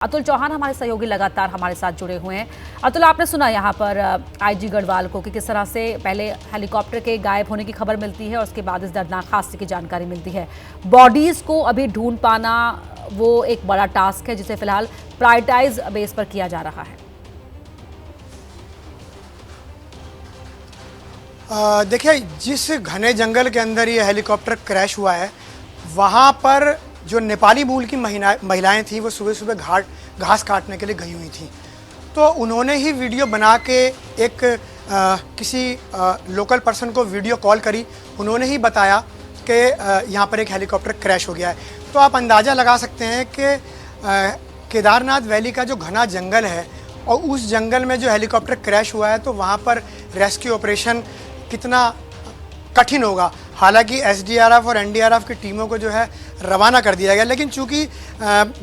अतुल चौहान हमारे सहयोगी लगातार हमारे साथ जुड़े हुए हैं। अतुल, आपने सुना यहाँ पर आईजी गढ़वाल को कि किस तरह से पहले हेलीकॉप्टर के गायब होने की खबर मिलती है और उसके बाद इस दर्दनाक हादसे की जानकारी मिलती है। बॉडीज को अभी ढूंढ पाना वो एक बड़ा टास्क है जिसे फिलहाल प्रायोरिटाइज बेस पर किया जा रहा है। देखिए, जिस घने जंगल के अंदर ये हेलीकॉप्टर क्रैश हुआ है वहाँ पर जो नेपाली मूल की महिलाएं थी वो सुबह सुबह घास काटने के लिए गई हुई थी। तो उन्होंने ही वीडियो बना के एक किसी लोकल पर्सन को वीडियो कॉल करी। उन्होंने ही बताया कि यहाँ पर एक हेलीकॉप्टर क्रैश हो गया है। तो आप अंदाज़ा लगा सकते हैं कि केदारनाथ वैली का जो घना जंगल है और उस जंगल में जो हेलीकॉप्टर क्रैश हुआ है तो वहाँ पर रेस्क्यू ऑपरेशन कितना कठिन होगा। हालांकि एसडीआरएफ और एनडीआरएफ की टीमों को जो है रवाना कर दिया गया, लेकिन चूंकि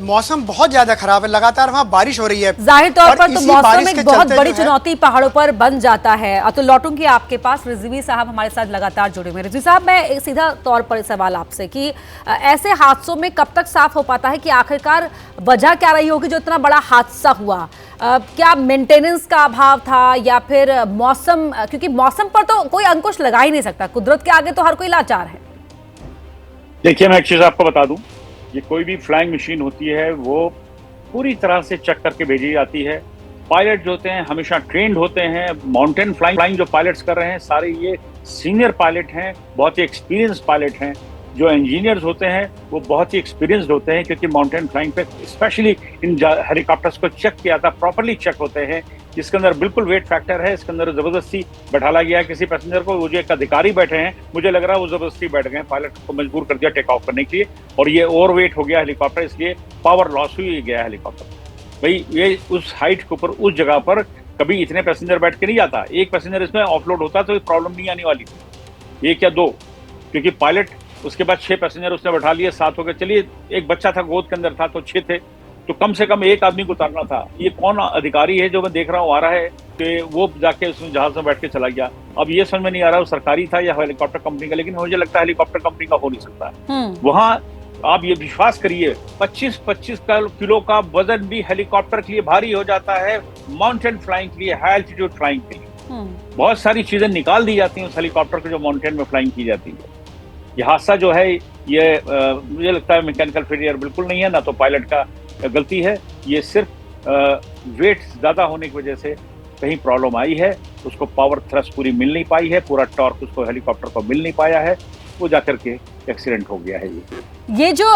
मौसम बहुत ज़्यादा खराब है, लगातार वहाँ बारिश हो रही है। जाहिर तौर पर तो मौसम एक बहुत बड़ी चुनौती पहाड़ों पर बन जाता है। अतुल, लौटूंगी आपके पास। रिजवी साहब हमारे साथ लगातार जुड़े हुए हैं। रिजवी साहब, मैं एक सीधा तौर पर सवाल आपसे कि ऐसे हादसों में कब तक साफ हो पाता है कि आखिरकार वजह क्या रही होगी जो इतना बड़ा हादसा हुआ? क्या मेंटेनेंस का अभाव था या फिर मौसम? क्योंकि मौसम पर तो कोई अंकुश लगा ही नहीं सकता, कुदरत के आगे तो हर कोई लाचार है। देखिए, मैं एक चीज आपको बता दूं, ये कोई भी फ्लाइंग मशीन होती है वो पूरी तरह से चेक करके भेजी जाती है। पायलट जो होते हैं हमेशा ट्रेंड होते हैं। माउंटेन फ्लाइंग जो पायलट्स कर रहे हैं सारे ये सीनियर पायलट हैं, बहुत ही एक्सपीरियंस पायलट हैं। जो इंजीनियर्स होते हैं वो बहुत ही एक्सपीरियंस्ड होते हैं, क्योंकि माउंटेन फ्लाइंग पे स्पेशली इन हेलीकॉप्टर्स को चेक किया था, प्रॉपर्ली चेक होते हैं। इसके अंदर बिल्कुल वेट फैक्टर है, इसके अंदर जबरदस्ती बैठाला गया है किसी पैसेंजर को। वो जो एक अधिकारी बैठे हैं, मुझे लग रहा है वो जबरदस्ती बैठ गए, पायलट को मजबूर कर दिया टेक ऑफ करने के लिए, और ये ओवर वेट हो गया हेलीकॉप्टर, इसलिए पावर लॉस हुई गया हेलीकॉप्टर। भाई, ये उस हाइट के ऊपर उस जगह पर कभी इतने पैसेंजर बैठ के नहीं जाता। एक पैसेंजर इसमें ऑफलोड होता तो प्रॉब्लम नहीं आने वाली थी, एक या दो, क्योंकि पायलट उसके बाद 6 पैसेंजर उसने बैठा लिए, 7 हो गए। चलिए, एक बच्चा था गोद के अंदर था तो 6 थे, तो कम से कम एक आदमी को उतारना था। ये कौन अधिकारी है जो मैं देख रहा हूँ आ रहा है कि वो जाके उसमें जहाज में बैठ के चला गया? अब ये समझ में नहीं आ रहा वो सरकारी था या हेलीकॉप्टर कंपनी का, लेकिन मुझे लगता है हेलीकॉप्टर कंपनी का हो नहीं सकता। वहाँ आप ये विश्वास करिए, 25-25 किलो का वजन भी हेलीकॉप्टर के लिए भारी हो जाता है, माउंटेन फ्लाइंग के लिए, हाई एल्टीट्यूड फ्लाइंग के लिए। बहुत सारी चीजें निकाल दी जाती हैं उस हेलीकॉप्टर को जो माउंटेन में फ्लाइंग की जाती है। ये हादसा जो है ये मुझे लगता है मैकेनिकल फेलियर बिल्कुल नहीं है, ना तो पायलट का गलती है। ये सिर्फ वेट ज्यादा होने की वजह से कहीं प्रॉब्लम आई है, उसको पावर थ्रस्ट पूरी मिल नहीं पाई है, पूरा टॉर्क उसको हेलीकॉप्टर को मिल नहीं पाया है, वो जाकर के एक्सीडेंट हो गया है। ये जो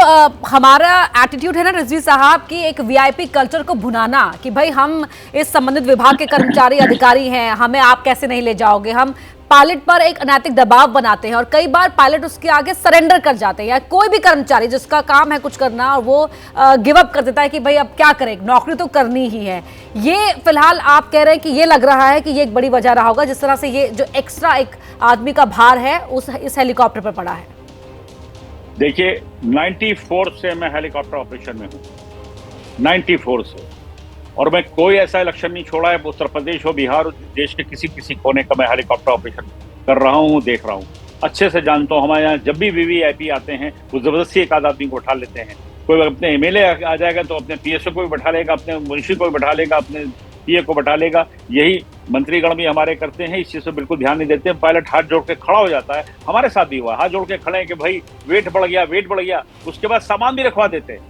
हमारा एटीट्यूड है ना रिजवी साहब की, एक वीआईपी कल्चर को भुनाना कि भाई हम इस संबंधित विभाग के कर्मचारी अधिकारी हैं, हमें आप कैसे नहीं ले जाओगे, हम पायलट पर एक अनैतिक दबाव बनाते हैं और कई बार पायलट उसके आगे सरेंडर कर जाते हैं, या कोई भी कर्मचारी जिसका काम है कुछ करना और वो गिव अप कर देता है कि भाई अब क्या करें, नौकरी तो करनी ही है। ये फिलहाल आप कह रहे हैं कि ये लग रहा है कि ये एक बड़ी वजह रहा होगा जिस तरह से ये जो एक्स्ट्रा एक आदमी का भार है इस हेलीकॉप्टर पर पड़ा है। देखिए, 94 से मैं हेलीकॉप्टर ऑपरेशन में हूँ, 94 से, और मैं कोई ऐसा इलेक्शन नहीं छोड़ा है, उत्तर प्रदेश हो, बिहार, देश के किसी कोने का मैं हेलीकॉप्टर ऑपरेशन कर रहा हूँ, देख रहा हूँ, अच्छे से जानता हूँ। हमारे यहाँ जब भी वीवीआईपी आते हैं वो जबरदस्ती एक आध आदमी को उठा लेते हैं। कोई अपने एमएलए आ जाएगा तो अपने पीएसओ को भी बैठा लेगा, अपने मुंशी को भी बैठा लेगा, अपने पीए को बैठा लेगा। यही मंत्रीगण भी हमारे करते हैं, इस चीज से बिल्कुल ध्यान नहीं देते हैं। पायलट हाथ जोड़ के खड़ा हो जाता है, हमारे साथ भी हुआ, हाथ जोड़ के खड़े हैं कि भाई वेट बढ़ गया, उसके बाद सामान भी रखवा देते हैं।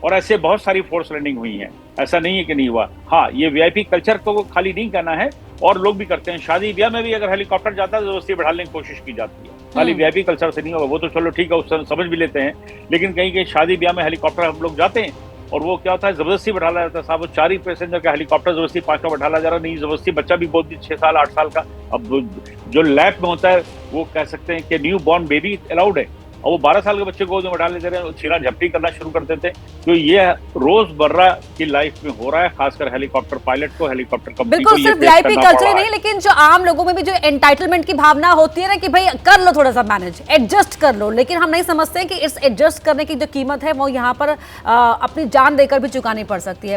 और ऐसे बहुत सारी फोर्स लैंडिंग हुई हैं, ऐसा नहीं है कि नहीं हुआ। हाँ, ये वीआईपी कल्चर को खाली नहीं करना है, और लोग भी करते हैं। शादी ब्याह में भी अगर हेलीकॉप्टर जाता है तो जबरदस्ती बैठाने की कोशिश की जाती है। खाली वीआईपी कल्चर से नहीं होगा, वो तो चलो ठीक है, उस समझ भी लेते हैं, लेकिन कहीं शादी ब्याह में हेलीकॉप्टर हम लोग जाते हैं और वो क्या होता है, जबरदस्ती बैठाला जाता है। साहब, वो 4 ही पैसेंजर का हेलीकॉप्टर जबरदस्ती 5 का बैठाला जा रहा, नहीं जबरदस्ती बच्चा भी बहुत 6 साल 8 साल का। अब जो लैब में होता है वो कह सकते हैं कि न्यू बॉर्न बेबी अलाउड है, और वो 12 साल के बच्चे को बैठा लेते रहे, छीना झपटी करना शुरू कर देते। तो ये रोजमर्रा की लाइफ में हो रहा है, खासकर हेलीकॉप्टर पायलट को, हेलीकॉप्टर कंपनी को। बिल्कुल, सिर्फ वीआईपी कल्चर नहीं, लेकिन जो आम लोगों में भी जो एंटाइटलमेंट की भावना होती है ना कि भाई कर लो, थोड़ा सा मैनेज, एडजस्ट कर लो, लेकिन हम नहीं समझते कि इस एडजस्ट करने की जो कीमत है वो यहाँ पर अपनी जान देकर भी चुकानी पड़ सकती है।